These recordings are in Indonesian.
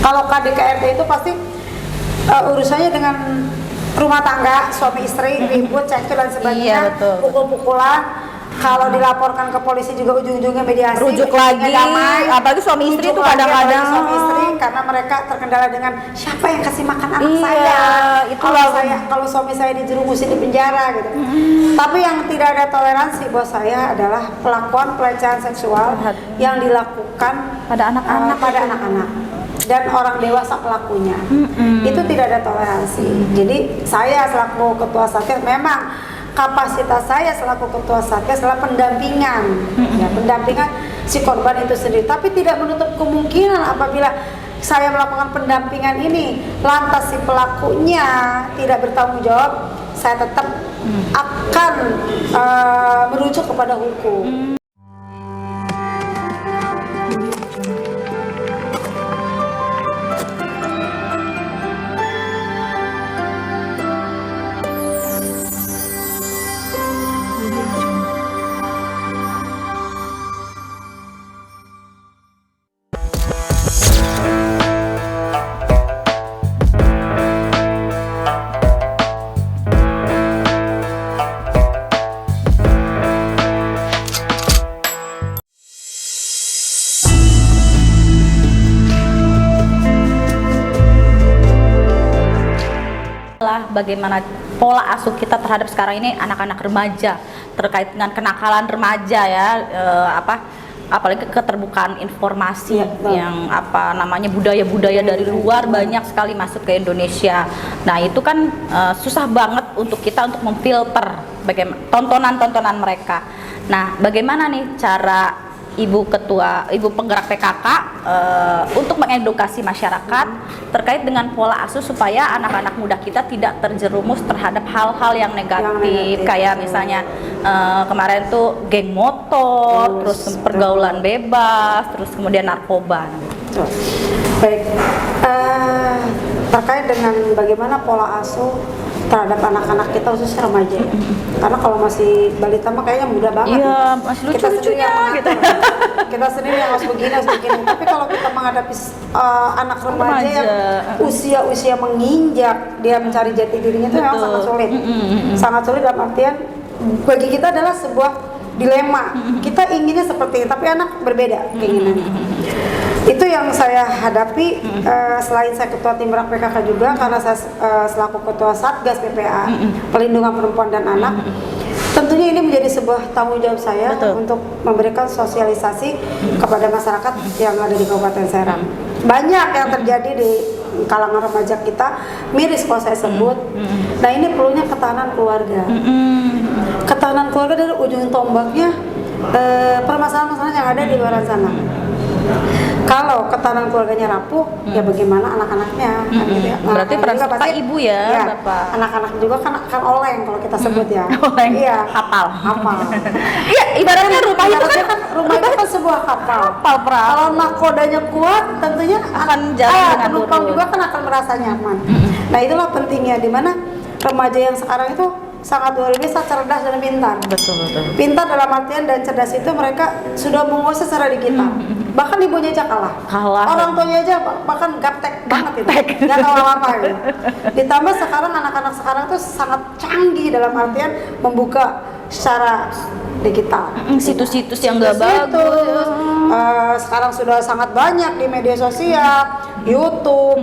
Kalau KDKRT itu pasti urusannya dengan rumah tangga, suami istri ribut, cekcok dan sebagainya, pukul-pukulan. Kalau dilaporkan ke polisi juga ujung-ujungnya mediasi, rujuk lagi, damai. apalagi suami istri itu kadang-kadang suami istri karena mereka terkendala dengan siapa yang kasih makan anak saya. Kalau suami saya dijerumusin di penjara gitu. Tapi yang tidak ada toleransi buat saya adalah pelakuan pelecehan seksual yang dilakukan pada anak-anak dan orang dewasa pelakunya. Itu tidak ada toleransi. Jadi saya selaku ketua Satgas, memang kapasitas saya selaku ketua Satgas adalah pendampingan, ya, pendampingan si korban itu sendiri. Tapi tidak menutup kemungkinan apabila saya melakukan pendampingan ini, lantas si pelakunya tidak bertanggung jawab, saya tetap akan merujuk kepada hukum. Bagaimana pola asuh kita terhadap sekarang ini anak-anak remaja, terkait dengan kenakalan remaja ya, apalagi keterbukaan informasi yang budaya-budaya dari luar banyak sekali masuk ke Indonesia. Nah itu kan susah banget untuk kita untuk memfilter bagaimana tontonan mereka. Nah bagaimana nih cara Ibu penggerak PKK untuk mengedukasi masyarakat terkait dengan pola asuh supaya anak-anak muda kita tidak terjerumus terhadap hal-hal yang negatif, kayak misalnya kemarin tuh geng motor, terus pergaulan bebas, terus kemudian narkoba. Baik, terkait dengan bagaimana pola asuh terhadap anak-anak kita khususnya remaja ya. Karena kalau masih balita mah kayaknya muda banget. Iya, masih lucu-lucunya gitu. Kita sendiri yang harus begini. Tapi kalau kita menghadapi anak remaja yang usia menginjak, dia mencari jati dirinya itu memang sangat sulit. Sangat sulit dalam artian bagi kita adalah sebuah dilema. Kita inginnya seperti ini, tapi anak berbeda keinginannya. Itu yang saya hadapi. Selain saya ketua tim gerak PKK juga, karena saya selaku ketua Satgas PPA Pelindungan Perempuan dan Anak, tentunya ini menjadi sebuah tanggung jawab saya untuk memberikan sosialisasi kepada masyarakat yang ada di Kabupaten Serang. Banyak yang terjadi di kalangan remaja kita, miris kalau saya sebut. Nah ini perlunya ketahanan keluarga. Ketahanan keluarga dari ujung tombaknya permasalahan-permasalahan yang ada di luar sana. Kalau ketahanan keluarganya rapuh, ya bagaimana anak-anaknya? Gitu ya. Berarti peran serta ibu ya, Bapak. Anak-anak juga kan oleng kalau kita sebut ya. Oleng. Iya. Hafal. Iya, ibaratnya rumah itu kan sebuah kapal. Kalau nakodanya kuat, tentunya akan jalan dengan penumpang juga kan akan merasa nyaman. Nah itulah pentingnya, di mana remaja yang sekarang itu sangat luar biasa cerdas dan pintar. Betul. Pintar dalam artian dan cerdas itu mereka sudah menguasai secara digital. Bahkan ibunya aja kalah. Orang tuanya aja bahkan gaptek banget itu. Nggak tahu apa-apa gitu. Ditambah sekarang anak-anak sekarang tuh sangat canggih dalam artian membuka secara digital. Situs-situs yang nggak bagus. Sekarang sudah sangat banyak di media sosial, YouTube,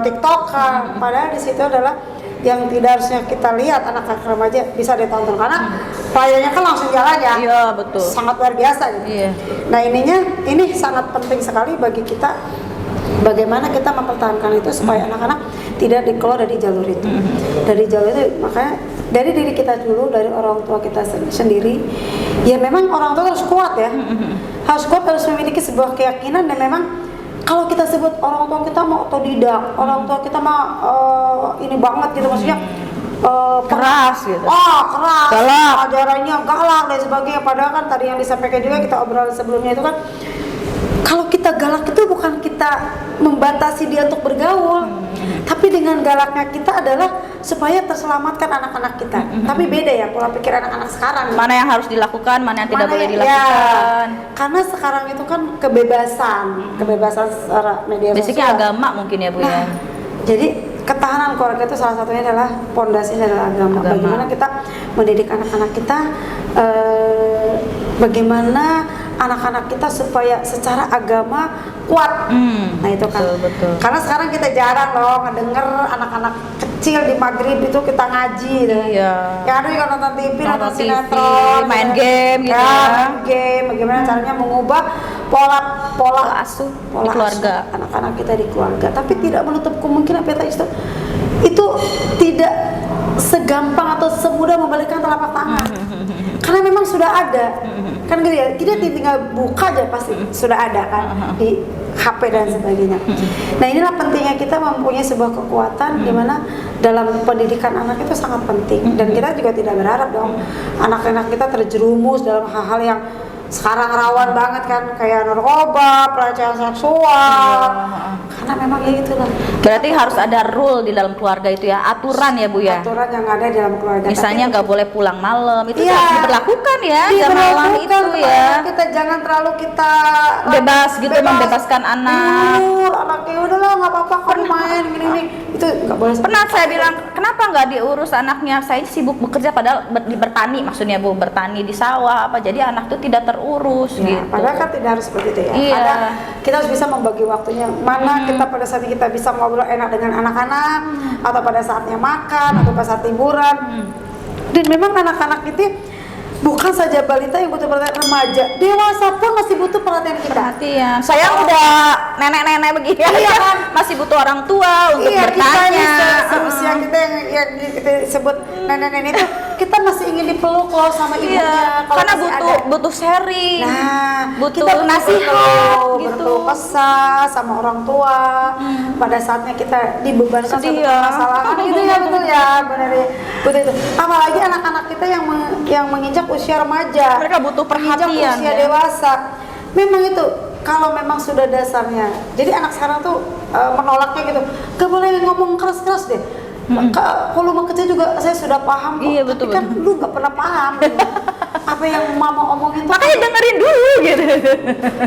TikTok kan. Padahal di situ adalah yang tidak harusnya kita lihat anak-anak remaja bisa ditonton karena pelayannya kan langsung jalan ya. Iya betul. Sangat luar biasa gitu. Iya. Nah ini sangat penting sekali bagi kita, bagaimana kita mempertahankan itu supaya anak-anak tidak dikeluar dari jalur itu. Dari jalur itu makanya dari diri kita dulu, dari orang tua kita sendiri. Ya memang orang tua harus kuat ya. Harus kuat, harus memiliki sebuah keyakinan dan memang kalau kita sebut orang tua kita mau otodidak, orang tua kita mah ini banget gitu, maksudnya keras gitu. Keras. Galak. Ajarannya galak dan sebagainya. Padahal kan tadi yang disampaikan juga kita obrol sebelumnya itu kan, kalau kita galak itu bukan kita membatasi dia untuk bergaul, Tapi dengan galaknya kita adalah supaya terselamatkan anak-anak kita. Tapi beda ya pola pikir anak-anak sekarang. Mana yang harus dilakukan, mana yang tidak boleh Ya, dilakukan. karena sekarang itu kan kebebasan secara media Basicnya sosial. agama mungkin ya Bu ya. Jadi ketahanan keluarga itu salah satunya adalah pondasinya adalah agama. Bagaimana kita mendidik anak-anak kita, bagaimana anak-anak kita supaya secara agama kuat. Nah itu kan. Betul. Karena sekarang kita jarang loh ngedenger anak-anak kecil di maghrib itu kita ngaji. Iya. Yang ada juga nonton TV, nonton Nonton TV, sinetron, main game gitu ya. main game. Bagaimana caranya mengubah pola Asuh di keluarga. asuh anak-anak kita di keluarga. Tapi tidak menutup kemungkinan itu tidak segampang atau semudah membalikkan telapak tangan. Karena memang sudah ada. Kan gitu ya, kita tinggal buka aja pasti sudah ada kan di HP dan sebagainya. Nah, inilah pentingnya kita mempunyai sebuah kekuatan di mana dalam pendidikan anak itu sangat penting. Dan kita juga tidak berharap dong anak-anak kita terjerumus dalam hal-hal yang sekarang rawan banget kan, kayak narkoba, pelecehan seksual. Karena memang ya itulah. Berarti harus ada rule di dalam keluarga itu ya, aturan ya Bu ya. Aturan yang ada di dalam keluarga. Misalnya nggak boleh pulang malam, itu Iya. harus diberlakukan ya jam malam itu ya. Kita jangan terlalu kita Bebas gitu, membebaskan anak. Anaknya udahlah nggak apa-apa kamu main gini itu nggak boleh. Pernah saya bilang, kenapa nggak diurus anaknya? Saya sibuk bekerja padahal bertani, maksudnya Bu, bertani di sawah apa. Jadi anak tuh tidak terurus Ya, gitu. padahal kan tidak harus seperti itu ya. Iya. Padahal kita harus bisa membagi waktunya. Mana kita pada saat kita bisa ngobrol enak dengan anak-anak, atau pada saatnya makan, atau pada saat liburan. Dan memang anak-anak itu bukan saja balita yang butuh perhatian, remaja, dewasa pun masih butuh perhatian kita. Perhatian. Saya udah nenek-nenek begini Iya aja, kan? masih butuh orang tua untuk Iya, kita ini bertanya. seusia kita yang kita sebut nenek-nenek itu, kita masih ingin dipeluk loh sama ibunya. Iya, kalau karena masih butuh sharing, Nah, butuh kita nasihat gitu. berkeluh kesah sama orang tua. Pada saatnya kita dibebankan Sedih satu ya. permasalahan gitu ya, betul ya, benar ya. Betul itu. Apalagi anak-anak kita yang menginjak usia remaja. Mereka butuh menginjak perhatian, usia ya. dewasa. Memang itu kalau memang sudah dasarnya. Jadi anak sekarang tuh menolaknya gitu. Gak boleh ngomong keras-keras deh. Kalau mau kecil juga saya sudah paham kok. Iya, betul, Tapi kan betul. lu gak pernah paham gitu. Apa yang mama omongin tuh Makanya dengerin dulu gitu.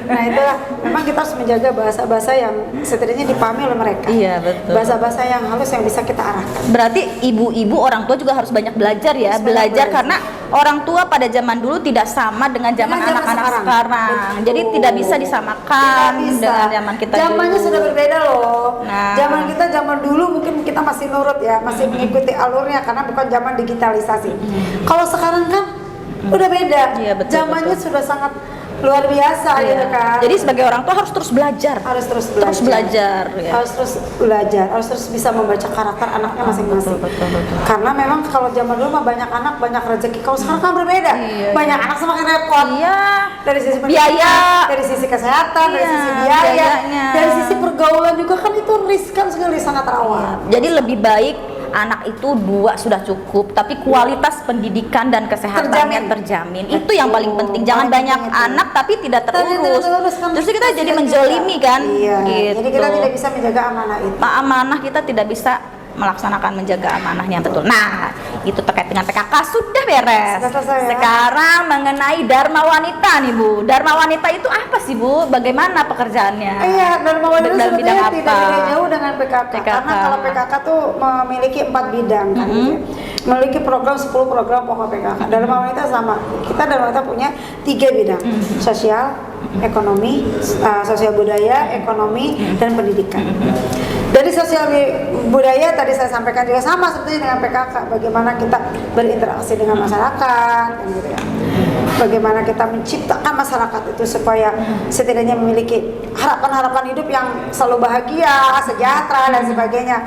nah itulah memang kita harus menjaga bahasa-bahasa yang setidaknya dipahami oleh mereka. Iya, betul. Bahasa-bahasa yang halus yang bisa kita arahkan. Berarti ibu-ibu, orang tua juga harus banyak belajar ya, Harus banyak belajar belajar. karena orang tua pada zaman dulu tidak sama dengan zaman Dengan zaman anak-anak sekarang. sekarang. Betul. Jadi tidak bisa disamakan Tidak bisa. dengan zaman kita Zamannya dulu. sudah berbeda loh. Nah. Zaman kita zaman dulu mungkin kita masih nurut ya, masih mengikuti alurnya karena bukan zaman digitalisasi. Kalau sekarang kan udah beda. Iya, betul, Zamannya betul. sudah sangat luar biasa Iya. gitu kan. Jadi sebagai orang tua harus terus belajar. harus terus Terus belajar, ya. harus terus belajar, harus terus bisa membaca karakter anaknya masing-masing. Betul. Karena memang kalau zaman dulu mah banyak anak banyak rezeki, kalau sekarang kan berbeda. Iya, Banyak anak semakin repot. Iya. Dari sisi Biaya. pendidikan, dari sisi kesehatan, dari Iya, sisi biaya, biayanya. dari sisi pergaulan juga kan itu riskan sekali, sangat rawan. Jadi lebih baik anak itu 2 sudah cukup, tapi kualitas pendidikan dan kesehatannya terjamin. Itu yang paling penting. Jangan Paling banyak penting itu. anak tapi tidak Tidak terurus. terurus, kan Justru kita jadi tidak menzolimi bisa. kan. Iya. Gitu. Jadi kita tidak bisa menjaga amanah itu. Amanah kita tidak bisa melaksanakan menjaga amanahnya betul. Nah, itu terkait dengan PKK sudah beres. Sudah selesai ya. Sekarang mengenai Dharma Wanita nih Bu. Dharma Wanita itu apa sih Bu? Bagaimana pekerjaannya? Iya, Dharma Wanita Dalam bidang sebetulnya apa? tidak beda jauh dengan PKK. Karena kalau PKK tuh memiliki 4 bidang kan gitu ya. Memiliki program 10 program pokok PKK. Dharma Wanita sama. Kita Dharma Wanita punya 3 bidang. Sosial, ekonomi, sosial budaya, ekonomi, dan pendidikan. Dari sosial budaya tadi saya sampaikan juga sama seperti dengan PKK. Bagaimana kita berinteraksi dengan masyarakat, kan gitu ya. Bagaimana kita menciptakan masyarakat itu supaya setidaknya memiliki harapan-harapan hidup yang selalu bahagia, sejahtera dan sebagainya.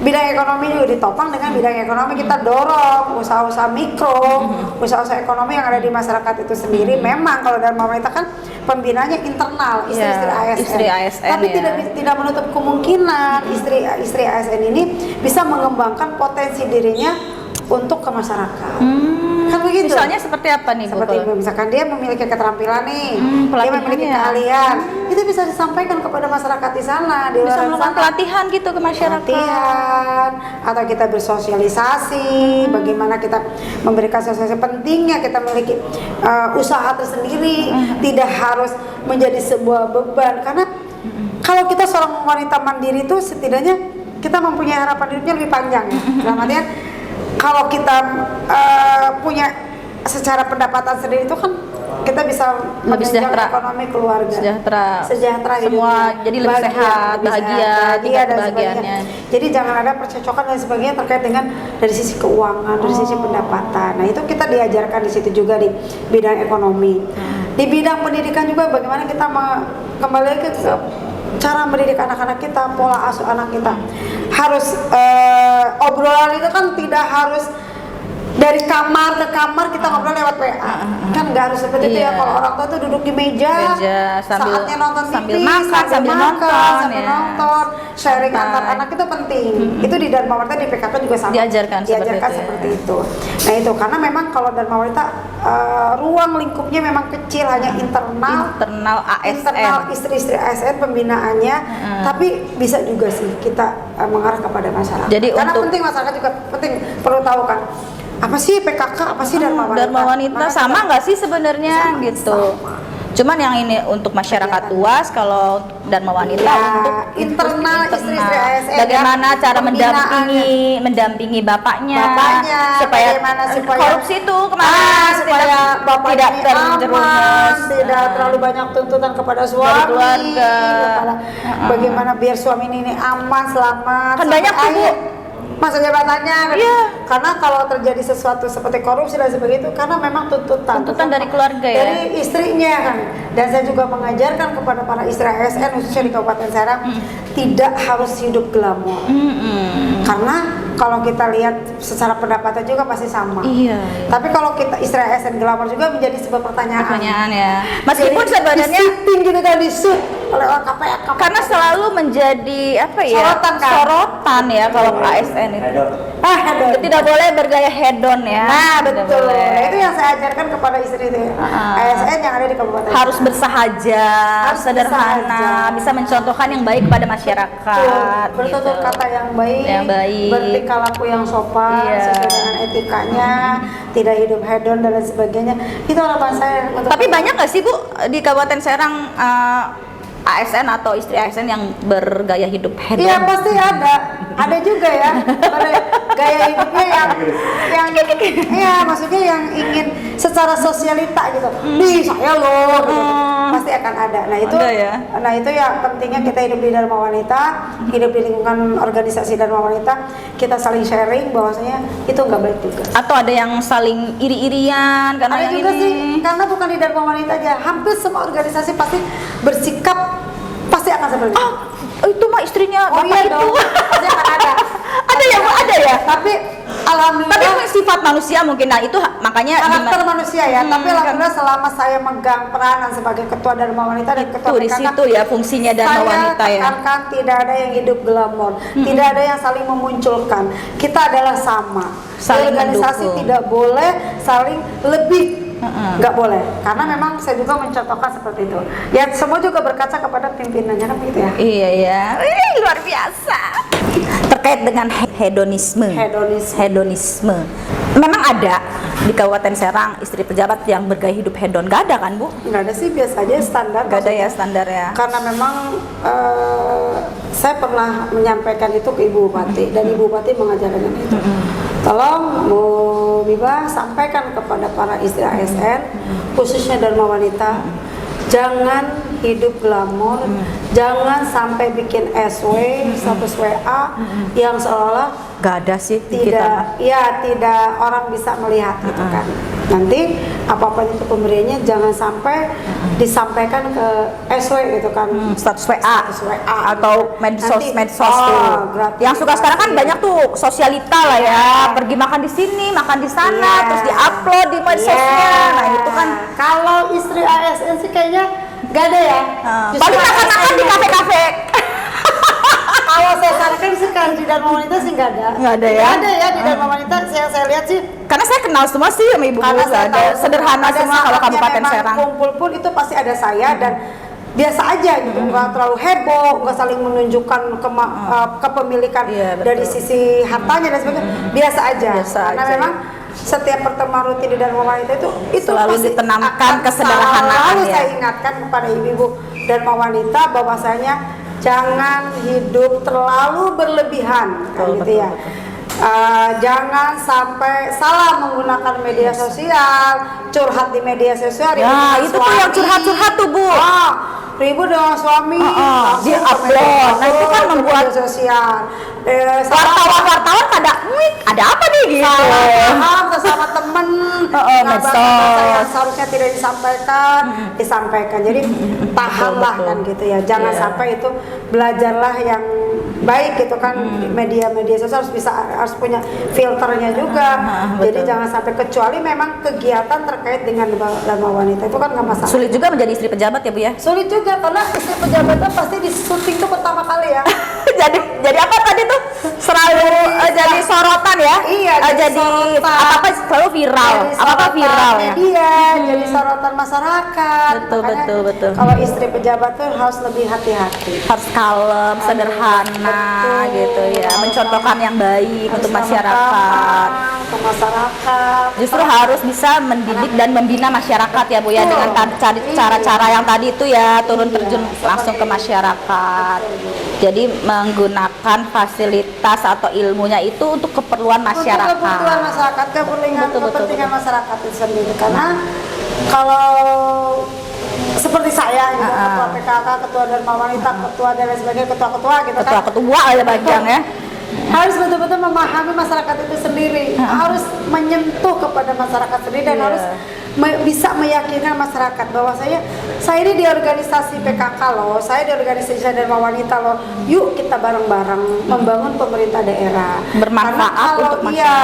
Bidang ekonomi juga ditopang dengan bidang ekonomi, kita dorong usaha-usaha mikro, usaha-usaha ekonomi yang ada di masyarakat itu sendiri. Memang kalau Dharma Wanita kan pembinanya internal, istri-istri Ya, ASN. istri ASN, Tapi ya. tidak menutup kemungkinan istri ASN ini bisa mengembangkan potensi dirinya untuk ke masyarakat. Kan begitu. Misalnya seperti apa nih Bu? Seperti misalkan dia memiliki keterampilan nih, dia pelatihan memiliki ya. keahlian, itu bisa disampaikan kepada masyarakat di sana, di Bisa luar melakukan sana. pelatihan gitu ke masyarakat. Pelatihan, atau kita bersosialisasi, bagaimana kita memberikan sosialisasi pentingnya kita memiliki usaha tersendiri, tidak harus menjadi sebuah beban. Karena kalau kita seorang wanita mandiri itu setidaknya kita mempunyai harapan hidupnya lebih panjang ya. Dalam artian kalau kita punya secara pendapatan sendiri itu kan kita bisa Lebih menunjang sejahtera. ekonomi keluarga, sejahtera semua hidupnya. jadi lebih sehat, lebih bahagia, sehat, tingkat dan kebahagiaannya. sebagainya. Jadi jangan ada percecokan dan sebagainya terkait dengan dari sisi keuangan, dari sisi pendapatan. Nah itu kita diajarkan di situ juga di bidang ekonomi. Di bidang pendidikan juga bagaimana kita kembali lagi ke cara mendidik anak-anak kita, pola asuh anak kita. Harus obrolan itu kan tidak harus dari kamar ke kamar kita ngobrol lewat WA. Kan nggak harus seperti itu ya. Kalau orang tua tuh duduk di meja saatnya nonton sambil TV, makan, sambil nonton, sharing antar anak itu penting. Itu di Dharma Wanita di PKK juga sama. Diajarkan seperti itu. Nah itu karena memang kalau Dharma Wanita ruang lingkupnya memang kecil, hanya internal ASN. istri-istri ASN pembinaannya, tapi bisa juga sih kita mengarah kepada masyarakat. Jadi karena untuk penting masyarakat juga perlu tahu kan apa sih PKK, apa sih Dharma Wanita? Dharma Wanita sama nggak sih sebenarnya gitu? Cuman yang ini untuk masyarakat luas, kalau Dharma Wanita untuk internal istri-istri ASN. Bagaimana cara mendampingi bapaknya supaya korupsi itu kemana supaya bapak tidak ini terjerumus, tidak terlalu banyak tuntutan kepada suami, keluarga. Bagaimana biar suami ini aman, selamat. Kan banyak tuh Bu masa jabatannya, iya. Karena kalau terjadi sesuatu seperti korupsi dan sebagainya itu karena memang tuntutan dari keluarga ya, dari istrinya kan. Dan saya juga mengajarkan kepada para istri ASN khususnya di Kabupaten Serang tidak harus hidup glamor. Karena kalau kita lihat secara pendapatan juga pasti sama. Iya. Tapi kalau kita istri ASN glamor juga menjadi sebuah pertanyaan ya. Meskipun sebenarnya gitu kan disut oleh orang KPK. Karena selalu menjadi apa ya? Sorotan ya kalau ASN itu. Hedon. Tidak boleh bergaya hedon ya. Nah, betul. Nah, itu yang saya ajarkan kepada istri ASN yang ada di Kabupaten. Harus bersahaja, sederhana, bisa mencontohkan yang baik kepada masyarakat. Bertutur kata yang baik, bertingkah laku yang sopan, sesuai dengan etikanya, tidak hidup hedon dan lain sebagainya. Itu harapan saya. Tapi banyak nggak sih Bu di Kabupaten Serang ASN atau istri ASN yang bergaya hidup hedon? Iya pasti ada juga ya. Gaya hidupnya yang iya maksudnya yang ingin secara sosialita gitu. Nih saya loh gitu. Pasti akan ada. Nah itu ya pentingnya kita hidup di Dharma Wanita, hidup di lingkungan organisasi Dharma Wanita, kita saling sharing bahwasanya itu nggak baik juga. Atau ada yang saling iri-irian karena ada yang juga ini. sih, karena bukan di Dharma Wanita aja, hampir semua organisasi pasti bersikap pasti akan seperti itu. Itu mah istrinya bapak iya itu. Dong. Pasti akan ada. Ada ya. Tapi alhamdulillah. Tapi itu sifat manusia mungkin. Nah itu makanya karakter manusia ya. Tapi alhamdulillah selama saya megang peranan sebagai ketua Dharma Wanita dan ketua PKK, di situ ya fungsinya Dharma Wanita ya. Saya tekankan tidak ada yang hidup glamor, tidak ada yang saling memunculkan. Kita adalah sama. Saling organisasi mendukung. tidak boleh saling lebih. Nggak boleh, karena memang saya juga mencontohkan seperti itu. Ya semua juga berkaca kepada pimpinannya kan begitu ya. Iya ya, luar biasa. Terkait dengan hedonisme. Memang ada di Kabupaten Serang istri pejabat yang bergaya hidup hedon. Gak ada kan Bu? Nggak ada sih, biasa aja standar. Gak ada ya standar ya. Karena memang saya pernah menyampaikan itu ke Ibu Bupati dan Ibu Bupati mengajarkan itu. Tolong Bu Biba sampaikan kepada para istri ASN khususnya Dharma Wanita, jangan hidup glamor, jangan sampai bikin SW, status WA yang seolah gak ada sih tidak orang bisa melihat gitu kan. Nanti apa-apa itu pemberiannya jangan sampai disampaikan ke SW gitu kan, status WA atau medsos tuh. Yang suka sekarang kan banyak tuh sosialita lah ya, pergi makan di sini, makan di sana, terus diupload di medsosnya. Nah itu kan kalau istri ASN sih kayaknya gak ada ya. Paling makan di kafe-kafe. Kalau saya sarankan sih kalau di Dharma Wanita sih nggak ada. Nggak ada ya? Nggak ada ya di Dharma Wanita. Yang saya lihat sih. Karena saya kenal semua sih sama ibu Karena guru, saya ada tahu sederhana pada semua kalau saatnya Kabupaten memang Serang. kumpul pun itu pasti ada saya dan biasa aja gitu, nggak terlalu heboh, nggak saling menunjukkan kepemilikan Iya, betul. dari sisi hartanya dan sebagainya, biasa aja. Biasa Karena aja, memang setiap pertemuan rutin di Dharma Wanita itu Selalu pasti ditanamkan akan kesederhanaan selalu ya. saya ingatkan kepada ibu-ibu Dharma Wanita bahwasanya jangan hidup terlalu berlebihan, kan Betul, gitu ya. Jangan sampai salah menggunakan media sosial, curhat di media sosial. ribut Ya, dengan itu tuh yang curhat-curhat tuh, Bu. Ribut dengan suami, langsung ke di-upload. media- Nah, itu kan ke membuat media sosial. Wartawan kadang, ada apa nih gitu. Salah paham sesama temen, medsos. yang seharusnya tidak disampaikan, disampaikan. Jadi tahanlah betul. kan gitu ya. Jangan Iya. sampai itu, belajarlah yang baik gitu kan. Media sosial harus punya filternya juga. Jadi betul. jangan sampai, kecuali memang kegiatan terkait dengan Dharma Wanita itu kan nggak masalah. Sulit juga menjadi istri pejabat ya Bu ya. Sulit juga karena istri pejabat itu pasti di syuting tuh pertama kali ya. jadi apa tadi tuh selalu jadi sorotan ya. Iya, jadi sorotan. apa selalu viral. Jadi Apa sorotan viral ya. media, jadi sorotan masyarakat. Betul, Makanya betul. kalau istri pejabat tuh harus lebih hati-hati. Harus kalem, sederhana Betul. gitu ya. Harus Mencontohkan yang baik Harus untuk ramah masyarakat. tamah untuk masyarakat. Justru harus bisa mendidik dan membina masyarakat ya Bu ya, Betul. dengan Iya. cara-cara yang tadi itu ya, turun Iya, terjun langsung ke seperti masyarakat. Betul. Jadi menggunakan fasilitas atau ilmunya itu untuk keperluan masyarakat. Untuk kebutuhan masyarakat, Betul, kepentingan masyarakat itu sendiri. Karena kalau seperti saya gitu, ketua PKK, ketua Dharma Wanita, ketua dan lain sebagainya, ketua-ketua gitu kan. Ketua-ketua ya Bajang ya. Harus betul-betul memahami masyarakat itu sendiri, harus menyentuh kepada masyarakat sendiri dan Iya. harus bisa meyakinkan masyarakat bahwa saya ini di organisasi PKK loh, saya di organisasi Dharma Wanita loh. Yuk kita bareng-bareng membangun pemerintah daerah. Bermanfaat Karena kalau untuk masyarakat. iya,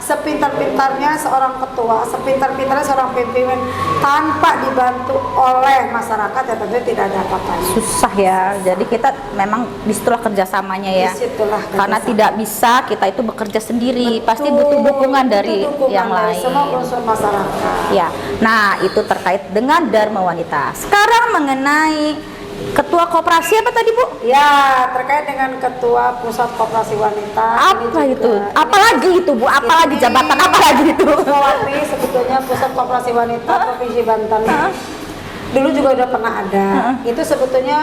sepintar-pintarnya seorang ketua, sepintar-pintarnya seorang pimpinan tanpa dibantu oleh masyarakat ya tentunya tidak ada apa-apa. Susah ya. Jadi kita memang disitulah kerjasamanya ya. Disitulah Karena kerjasama. tidak bisa kita itu bekerja sendiri. Pasti Betul, butuh dukungan dari butuh dukungan yang dari lain. semua unsur masyarakat. Ya, nah itu terkait dengan Dharma Wanita. Sekarang mengenai ketua koperasi apa tadi Bu? Ya, terkait dengan ketua pusat koperasi wanita. Apa itu? Apalagi itu Bu? Apalagi jabatan? Apalagi itu? Kowapi sebetulnya pusat koperasi wanita Provinsi Banten. Dulu juga udah pernah ada. Itu sebetulnya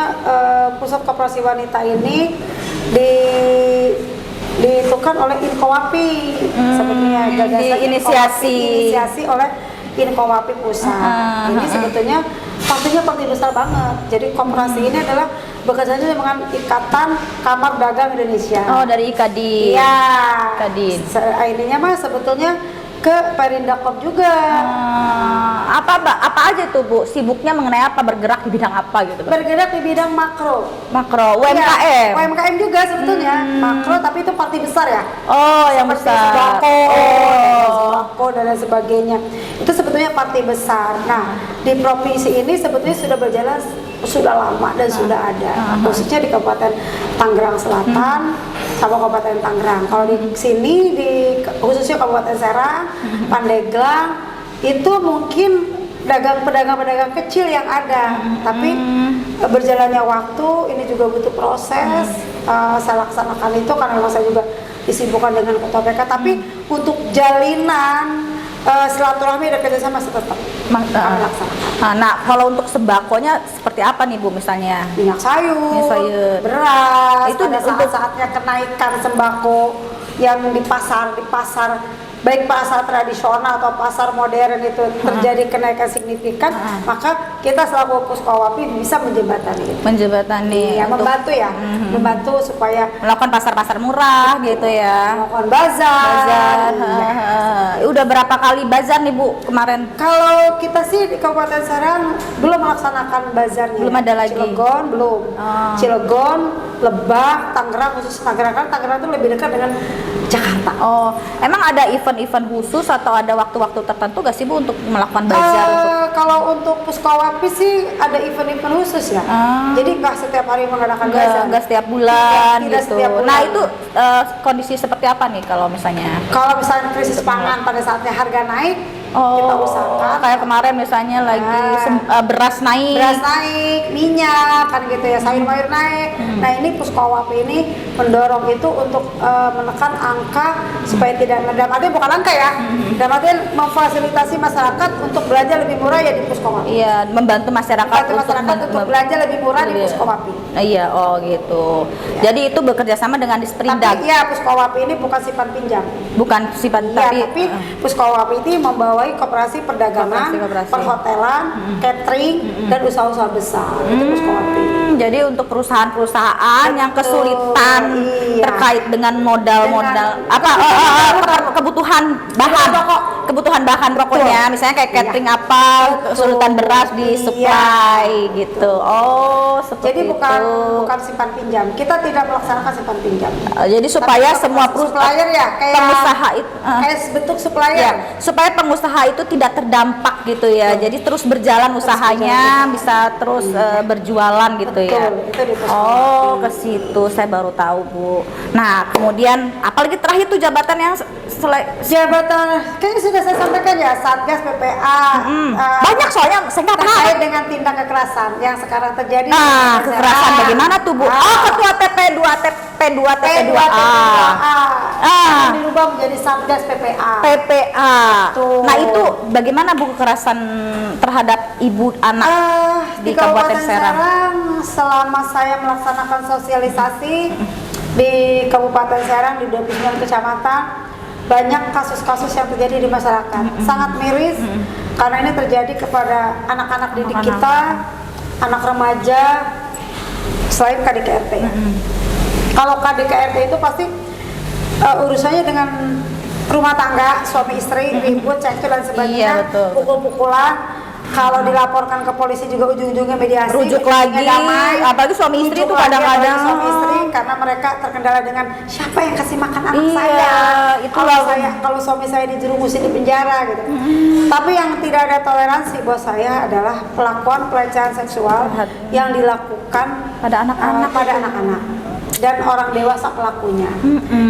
pusat koperasi wanita ini ditentukan oleh Inkowapi sebetulnya, gagasan inisiasi oleh Inkowapi pusat. Ini sebetulnya partinya parti besar banget. Jadi koperasi ini adalah bekerjanya dengan Ikatan Kamar Dagang Indonesia. Oh, dari Ikadin. Iya. Ikadin. Ininya mah sebetulnya ke Perindakom juga. Apa aja tuh Bu? Sibuknya mengenai apa? Bergerak di bidang apa gitu? Bergerak di bidang makro. Makro, Iya, UMKM. UMKM juga sebetulnya. Makro tapi itu parti besar ya. Oh, yang Seperti besar. sembako, Oh. sembako dan lain sebagainya. Itu sebetulnya parti besar. Nah, di provinsi ini sebetulnya sudah berjalan sudah lama dan sudah ada, khususnya di Kabupaten Tangerang Selatan sama Kabupaten Tangerang. Kalau di sini khususnya Kabupaten Serang, Pandeglang itu mungkin pedagang-pedagang kecil yang ada, tapi berjalannya waktu ini juga butuh proses. Saya laksanakan itu karena memang saya juga disibukkan dengan ketua PK, tapi untuk jalinan silaturahmi dan kerjasama masih tetap kami laksanakan. Nah, kalau untuk sembakonya seperti apa nih Bu misalnya? Minyak sayur, beras, Itu pada saat-saatnya kenaikan sembako yang di pasar baik pasar tradisional atau pasar modern itu terjadi kenaikan signifikan, maka kita selaku Puskawapi bisa menjembatani itu. Menjembatani. Ya, membantu ya, membantu supaya melakukan pasar-pasar murah gitu ya. melakukan bazar. Iya. Udah berapa kali bazar nih Bu kemarin? Kalau kita sih di Kabupaten Serang belum melaksanakan bazarnya. Belum ada lagi. Cilegon belum. Cilegon, Lebak, Tangerang, khusus Tangerang kan Tangerang itu lebih dekat dengan Jakarta. Oh, emang ada event-event khusus atau ada waktu-waktu tertentu gak sih Bu untuk melakukan bazar untuk Kalau untuk Puskawapi sih ada event-event khusus ya. Jadi nggak setiap hari mengadakan bazar. Nggak setiap bulan Tidak gitu. setiap bulan. Nah itu kondisi seperti apa nih kalau misalnya? Kalau misalnya krisis pangan pada saatnya harga naik, kita usahakan. Kayak kemarin misalnya lagi beras naik. Beras naik, minyak kan gitu ya, sayur-mayur naik. Nah ini Puskawapi ini mendorong itu untuk menekan angka supaya tidak, dalam artian bukan angka ya, dalam artian memfasilitasi masyarakat untuk belanja lebih murah ya di Puskawapi. Iya, membantu masyarakat, untuk belanja lebih murah di Puskawapi. Iya, oh gitu. Ya. Jadi itu bekerja sama dengan Disperindag. Tapi ya Puskawapi ini bukan simpan pinjam. Bukan simpan, ya, tapi Puskawapi ini membawai koperasi perdagangan, perhotelan, catering, dan usaha-usaha besar. Itu Puskawapi. Jadi untuk perusahaan-perusahaan yang kesulitan terkait dengan modal-modal kebutuhan bahan pokoknya, misalnya kayak catering kesulitan beras di supply gitu. Oh, seperti jadi bukan simpan pinjam. Kita tidak melaksanakan simpan pinjam. Jadi supaya semua supplier ya, kayak pengusaha itu kayak bentuk supplier. Ya, supaya pengusaha itu tidak terdampak gitu ya. Jadi terus berjalan usahanya, bisa terus berjualan gitu ya. Oh, ke situ saya baru tahu, Bu. Nah, kemudian apalagi terakhir tuh jabatan yang jabatan kayaknya sudah saya sampaikan ya, Satgas PPA. Banyak soalnya saya nggak tahu terkait dengan tindak kekerasan yang sekarang terjadi. Kekerasan bagaimana tuh, Bu? Ketua TP2A. Dirubah menjadi Satgas PPA. Tuh. Nah, itu bagaimana Bu kekerasan terhadap ibu anak di Kabupaten Serang? Selama saya melaksanakan sosialisasi di Kabupaten Serang di 29 kecamatan, banyak kasus-kasus yang terjadi di masyarakat. Sangat miris karena ini terjadi kepada anak-anak didik kita, anak remaja, selain KDKRT. Kalau KDKRT itu pasti urusannya dengan rumah tangga, suami istri, ribut, cekcok dan sebagainya, pukul-pukulan. Kalau dilaporkan ke polisi juga ujung-ujungnya mediasi, rujuk lagi, damai. Apalagi suami istri itu kadang-kadang suami istri karena mereka terkendala dengan siapa yang kasih makan anak saya. Kalau suami saya dijerumusin di penjara gitu. Tapi yang tidak ada toleransi buat saya adalah pelakuan pelecehan seksual yang dilakukan pada anak-anak dan orang dewasa pelakunya.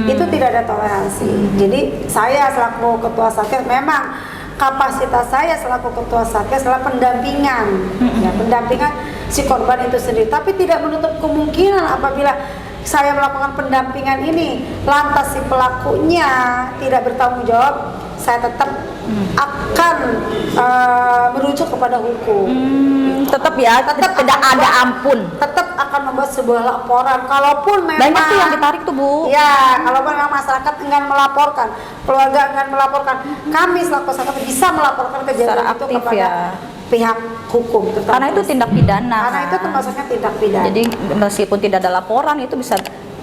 Itu tidak ada toleransi. Jadi saya selaku ketua Satgas, memang kapasitas saya selaku ketua Satgas adalah pendampingan, pendampingan si korban itu sendiri. Tapi tidak menutup kemungkinan apabila saya melakukan pendampingan ini, lantas si pelakunya tidak bertanggung jawab, saya tetap akan merujuk kepada hukum. Tetap tidak ada ampun. Tetap akan membuat sebuah laporan. Kalaupun memang banyak tuh yang ditarik tuh, Bu. Ya, kalaupun memang masyarakat enggan melaporkan, keluarga enggan melaporkan, kami selaku Satgas bisa melaporkan kejadian itu kepada pihak hukum. Karena itu tindak pidana. Karena itu termasuknya tindak pidana. Jadi meskipun tidak ada laporan itu bisa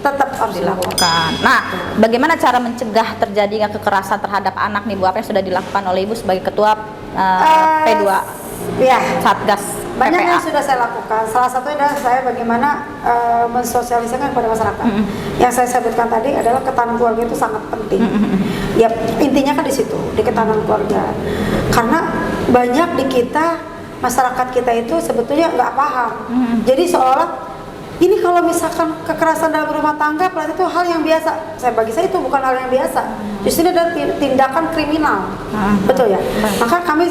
tetap harus dilakukan. Nah, bagaimana cara mencegah terjadinya kekerasan terhadap anak nih, Bu? Apa yang sudah dilakukan oleh Ibu sebagai ketua P2 Satgas Banyak PPA? yang sudah saya lakukan. Salah satunya adalah saya bagaimana mensosialisasikan kepada masyarakat. Yang saya sebutkan tadi adalah ketahanan keluarga itu sangat penting. Ya, intinya kan di situ, di ketahanan keluarga. Karena banyak di kita, masyarakat kita itu sebetulnya nggak paham. Jadi seolah ini kalau misalkan kekerasan dalam rumah tangga, berarti itu hal yang biasa. Bagi saya itu bukan hal yang biasa. Justru ini adalah tindakan kriminal, betul ya. Maka kami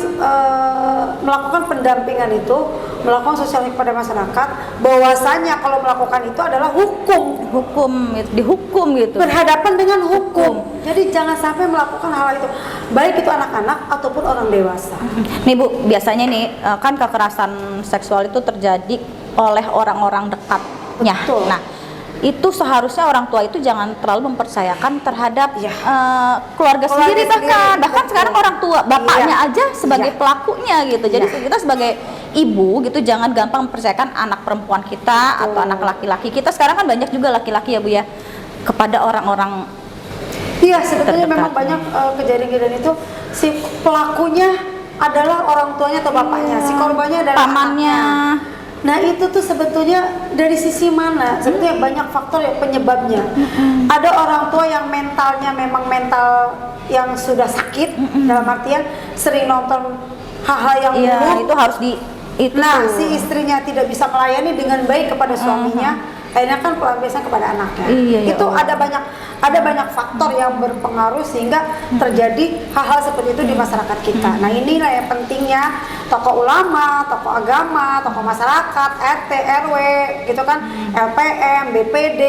melakukan pendampingan itu, melakukan sosialisasi kepada masyarakat, bahwasanya kalau melakukan itu adalah dihukum gitu. Berhadapan dengan hukum. Jadi jangan sampai melakukan hal itu, baik itu anak-anak ataupun orang dewasa. Nih Bu, biasanya nih kan kekerasan seksual itu terjadi oleh orang-orang dekatnya. Betul. Nah, itu seharusnya orang tua itu jangan terlalu mempercayakan terhadap keluarga sendiri, bahkan sekarang orang tua bapaknya aja sebagai pelakunya gitu. Jadi kita sebagai ibu gitu jangan gampang mempercayakan anak perempuan kita atau anak laki-laki kita. Sekarang kan banyak juga laki-laki ya Bu ya, kepada orang-orang. Iya, sebetulnya memang banyak kejadian-kejadian itu si pelakunya adalah orang tuanya atau bapaknya, si korbannya adalah pamannya. Nah itu tuh sebetulnya dari sisi mana? Sebetulnya banyak faktor yang penyebabnya. Ada orang tua yang mentalnya memang mental yang sudah sakit, dalam artian sering nonton hal-hal yang Iya, buruk. itu harus di itu. Nah, si istrinya tidak bisa melayani dengan baik kepada suaminya, akhirnya kan pelampiasan kepada anaknya. Iya, ya Itu Allah. ada banyak faktor yang berpengaruh sehingga terjadi hal-hal seperti itu di masyarakat kita. Nah, inilah yang pentingnya tokoh ulama, tokoh agama, tokoh masyarakat, RT, RW, gitu kan, LPM, BPD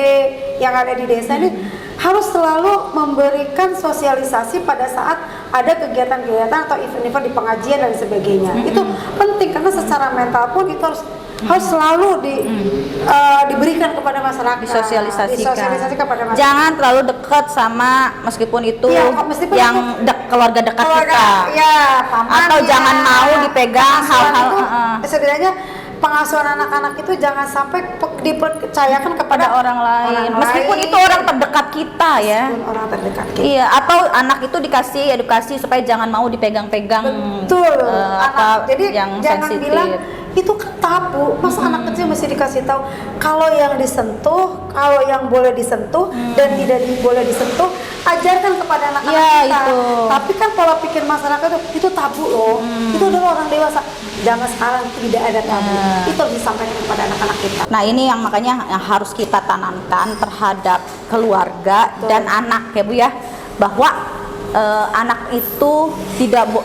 yang ada di desa ini harus selalu memberikan sosialisasi pada saat ada kegiatan-kegiatan atau event-event di pengajian dan sebagainya. Itu penting karena secara mental pun itu harus selalu diberikan kepada masyarakat, disosialisasikan kepada masyarakat. Jangan terlalu dekat sama meskipun itu Iya, meskipun yang itu keluarga dekat kita. Ya, pamannya, Atau jangan mau dipegang pengasuhan hal-hal itu, setidaknya pengasuhan anak-anak itu jangan sampai dipercayakan kepada orang lain. Meskipun itu orang terdekat kita ya. Meskipun orang terdekat kita. Iya, atau anak itu dikasih edukasi supaya jangan mau dipegang-pegang. Betul. Jadi yang jangan sensitif. bilang itu kan tabu. Masa anak kecil mesti dikasih tahu kalau yang disentuh, kalau yang boleh disentuh dan tidak boleh disentuh, ajarkan kepada anak-anak Ya, kita. itu. Tapi kan pola pikir masyarakat itu tabu loh. Itu adalah orang dewasa. Zaman sekarang tidak ada tabu. Itu harus disampaikan kepada anak-anak kita. Nah, ini yang makanya yang harus kita tanamkan terhadap keluarga dan anak ya Bu ya, bahwa anak itu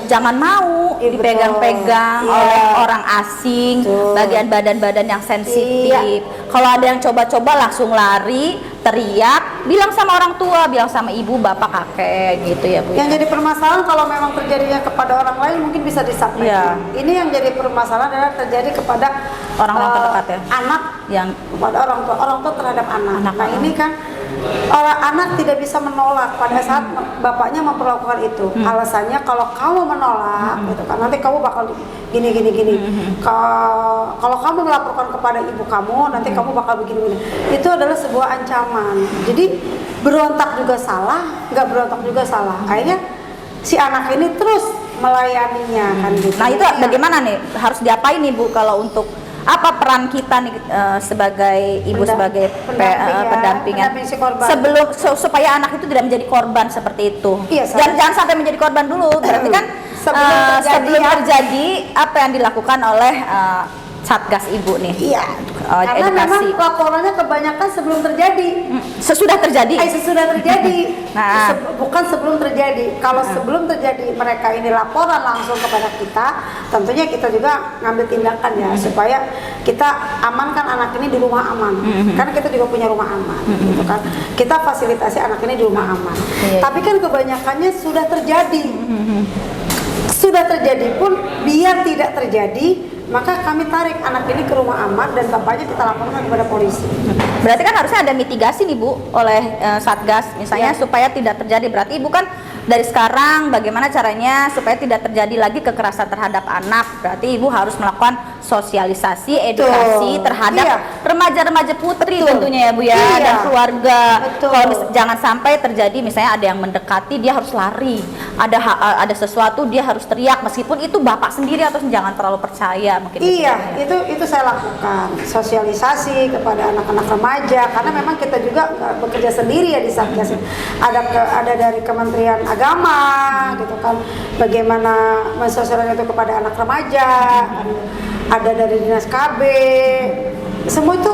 jangan mau Iya, dipegang-pegang betul. oleh Iya. orang asing, Betul. bagian badan-badan yang sensitif. Iya. Kalau ada yang coba-coba langsung lari, teriak, bilang sama orang tua, bilang sama ibu, bapak, kakek gitu ya Bu. Yang jadi permasalahan kalau memang terjadinya kepada orang lain mungkin bisa disampaikan. Iya. Ini yang jadi permasalahan adalah terjadi kepada Orang-orang terdekat ya. anak yang kepada orang tua terhadap anak. Anak. Nah ini kan orang anak tidak bisa menolak pada saat bapaknya memperlakukan itu. Alasannya kalau kamu menolak, gitu kan, nanti kamu bakal gini. Kalau kamu melaporkan kepada ibu kamu, nanti kamu bakal begini. Itu adalah sebuah ancaman. Jadi berontak juga salah, nggak berontak juga salah. Akhirnya si anak ini terus melayaninya kan gitu. Nah itu Iya. bagaimana nih? Harus diapain nih Bu kalau untuk apa peran kita nih sebagai ibu, sebagai pendampingan pendamping si korban. sebelum supaya anak itu tidak menjadi korban seperti itu. Iya, Jangan sampai menjadi korban dulu. Berarti kan sebelum terjadi apa yang dilakukan oleh Satgas Ibu nih. Iya. Karena memang edukasi. laporannya kebanyakan sebelum terjadi. Sesudah terjadi. Sesudah terjadi. Nah. Bukan sebelum terjadi. Kalau sebelum terjadi mereka ini laporan langsung kepada kita, tentunya kita juga ngambil tindakan ya supaya kita amankan anak ini di rumah aman. Karena kita juga punya rumah aman, gitu kan. Kita fasilitasi anak ini di rumah aman. Iya. Tapi kan kebanyakannya sudah terjadi. Sudah terjadi pun biar tidak terjadi, maka kami tarik anak ini ke rumah aman dan bapaknya kita laporkan kepada polisi. Berarti kan harusnya ada mitigasi nih Bu oleh Satgas misalnya Ya. supaya tidak terjadi. Berarti Ibu kan dari sekarang bagaimana caranya supaya tidak terjadi lagi kekerasan terhadap anak. Berarti Ibu harus melakukan sosialisasi, edukasi terhadap Iya. remaja-remaja putri Betul. tentunya ya Bu ya, Iya. dan keluarga. Betul. Kalau jangan sampai terjadi misalnya ada yang mendekati dia harus lari. Ada sesuatu dia harus teriak meskipun itu bapak sendiri atau jangan terlalu percaya mungkin. Iya, gitu ya. itu saya lakukan sosialisasi kepada anak-anak remaja karena memang kita juga nggak bekerja sendiri ya di Satgas. Ada dari Kementerian Agama, gitu kan, bagaimana mensosialisasikan itu kepada anak remaja, ada dari Dinas KB, semua itu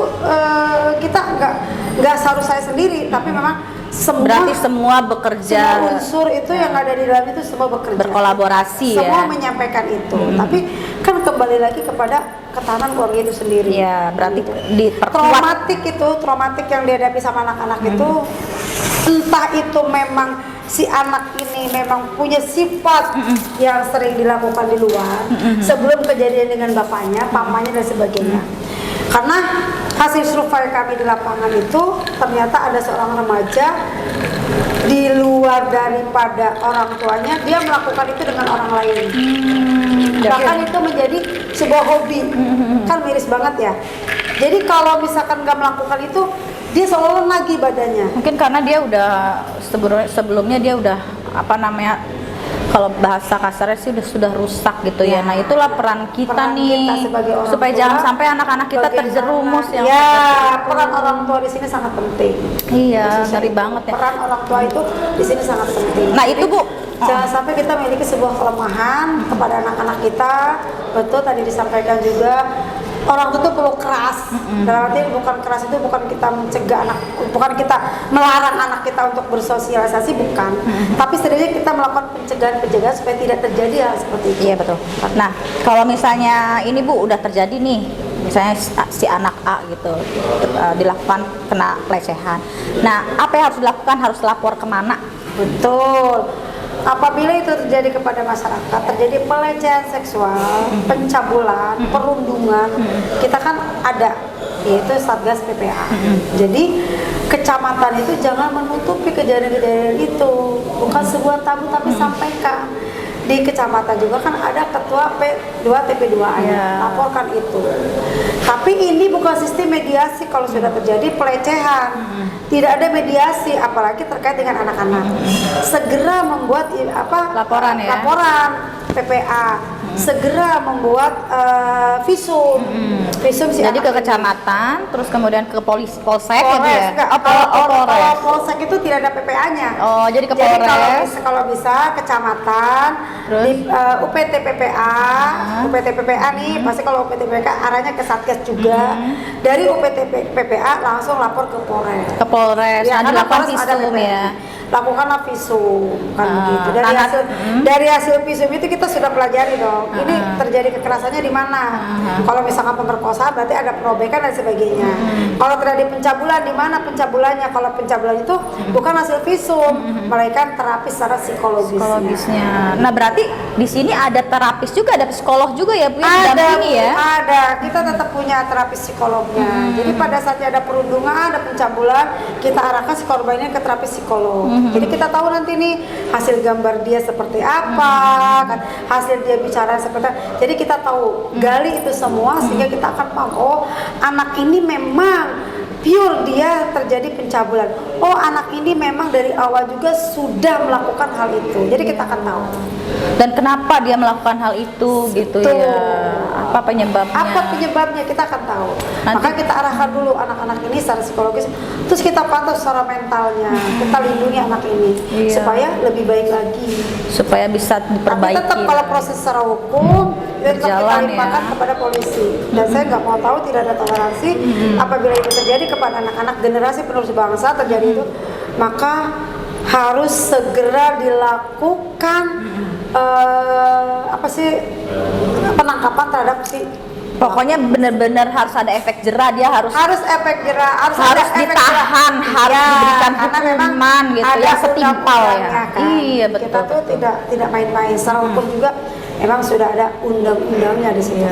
kita nggak harus saya sendiri, tapi memang Berarti semua bekerja, semua unsur itu yang ada di dalam itu semua bekerja, berkolaborasi semua ya. menyampaikan itu. Tapi kan kembali lagi kepada ketahanan keluarga itu sendiri. Ya, berarti Gitu. diperkuat. traumatik yang dihadapi sama anak-anak itu, entah itu memang si anak ini memang punya sifat yang sering dilakukan di luar sebelum kejadian dengan bapaknya, papanya dan sebagainya. Karena hasil survei kami di lapangan itu ternyata ada seorang remaja di luar daripada orang tuanya dia melakukan itu dengan orang lain. Bahkan itu menjadi sebuah hobi. Kan miris banget ya. Jadi kalau misalkan nggak melakukan itu, dia selalu nagih badannya. Mungkin karena dia udah sebelumnya dia udah kalau bahasa kasarnya sih sudah rusak gitu ya. Nah, itulah peran kita nih sebagai orang supaya tua, jangan sampai anak-anak kita bagaimana- terjerumus yang ya, seperti itu. peran orang tua di sini sangat penting. Iya, Khususnya ngeri itu. banget ya. Peran orang tua itu di sini sangat penting. Nah, itu Bu. Jangan sampai kita memiliki sebuah kelemahan kepada anak-anak kita. Betul tadi disampaikan juga, orang tua itu perlu keras. Dalam arti bukan keras itu bukan kita mencegah anak, bukan kita melarang anak kita untuk bersosialisasi, bukan. Tapi setidaknya kita melakukan pencegahan supaya tidak terjadi hal seperti itu. Iya betul. Nah, kalau misalnya ini Bu udah terjadi nih, misalnya si anak A gitu dilakukan kena pelecehan. Nah, apa yang harus dilakukan? Harus lapor kemana? Betul. Apabila itu terjadi kepada masyarakat, terjadi pelecehan seksual, pencabulan, perundungan, kita kan ada, yaitu Satgas PPA. Jadi kecamatan itu jangan menutupi kejadian-kejadian itu, bukan sebuah tabu tapi sampaikan. Di kecamatan juga kan ada ketua P2 TP2A, laporkan itu. Tapi ini bukan sistem mediasi kalau sudah terjadi pelecehan. Tidak ada mediasi, apalagi terkait dengan anak-anak. Segera membuat Laporan ya. Laporan PPA. Segera membuat visum. Visum si Jadi ke anak ini. kecamatan, terus kemudian ke polsek Polres, ya? enggak. Oh, Kalau Polres. Polsek itu tidak ada PPA-nya. Oh, jadi ke Jadi Polres. kalau bisa kecamatan, Terus? di UPT PPA, UPT PPA nih, pasti kalau UPT PPA arahnya ke Satgas juga. Dari UPT PPA langsung lapor ke Polres. Ke Polres. Ya, Nah, karena dilakukan Polres ada visum PPA. ya. Lakukanlah visum kan begitu. Nah, Dari hasil visum itu kita sudah pelajari dong. Ini terjadi kekerasannya di mana. Kalau misalkan pemerkosaan berarti ada perobekan dan sebagainya. Kalau terjadi pencabulan di mana pencabulannya? Kalau pencabulan itu bukan hasil visum, melainkan terapi secara Psikologisnya. Nah, berarti di sini ada terapis juga, ada psikolog juga ya Bu yang mendampingi ya? Ada, kita tetap punya terapis psikolognya. Jadi pada saatnya ada perundungan, ada pencabulan, kita arahkan si korbannya ke terapis psikolog. Jadi kita tahu nanti nih hasil gambar dia seperti apa, kan hasil dia bicara seperti apa. Jadi kita tahu, gali itu semua sehingga kita akan paham, oh anak ini memang pure dia terjadi pencabulan. Oh anak ini memang dari awal juga sudah melakukan hal itu. Jadi kita akan tahu. Dan kenapa dia melakukan hal itu gitu Betul. ya? Apa penyebabnya? Apa penyebabnya kita akan tahu. Nanti- Maka kita arahkan dulu anak-anak ini secara psikologis, terus kita pantau secara mentalnya, kita lindungi anak ini Iya. supaya lebih baik lagi. Supaya bisa Tapi diperbaiki. tetap kalau proses secara hukum itu tetap kita Berjalan ya. limpahkan kepada polisi. Dan saya nggak mau tahu, tidak ada toleransi apabila itu terjadi kepada anak-anak generasi penerus bangsa terjadi itu, maka harus segera dilakukan penangkapan terhadap si. Pokoknya benar-benar harus ada efek jerah, dia harus Efek jerah, harus harus ada efek ditahan, jerah. harus Ya, diberikan karena memang hukuman gitu ada yang setimpal ya. undang-undangnya kan. Iya Kita betul. tuh tidak main-main. Secara hukum juga memang sudah ada undang-undangnya di situ.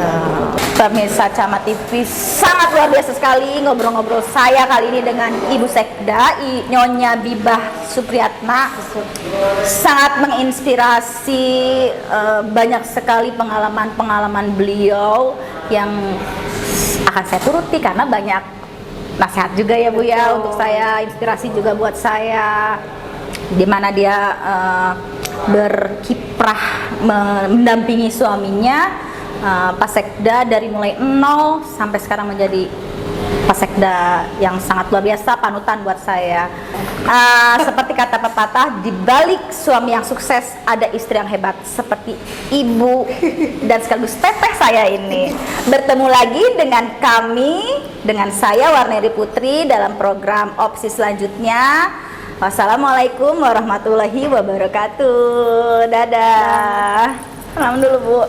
Pemirsa Camat TV, sangat luar biasa sekali ngobrol-ngobrol saya kali ini dengan Ibu Sekda Nyonya Bibah Supriyatna. Sangat menginspirasi, banyak sekali pengalaman-pengalaman beliau yang akan saya turuti karena banyak nasihat juga ya Bu ya untuk saya, inspirasi juga buat saya, di mana dia berkiprah mendampingi suaminya Pak Sekda dari mulai nol sampai sekarang menjadi Pak Sekda yang sangat luar biasa, panutan buat saya. Seperti kata pepatah, di balik suami yang sukses ada istri yang hebat seperti ibu dan sekaligus teteh saya ini. Bertemu lagi dengan kami, dengan saya Warneri Putri dalam program Opsi selanjutnya. Wassalamualaikum warahmatullahi wabarakatuh. Dadah. Salam dulu Bu.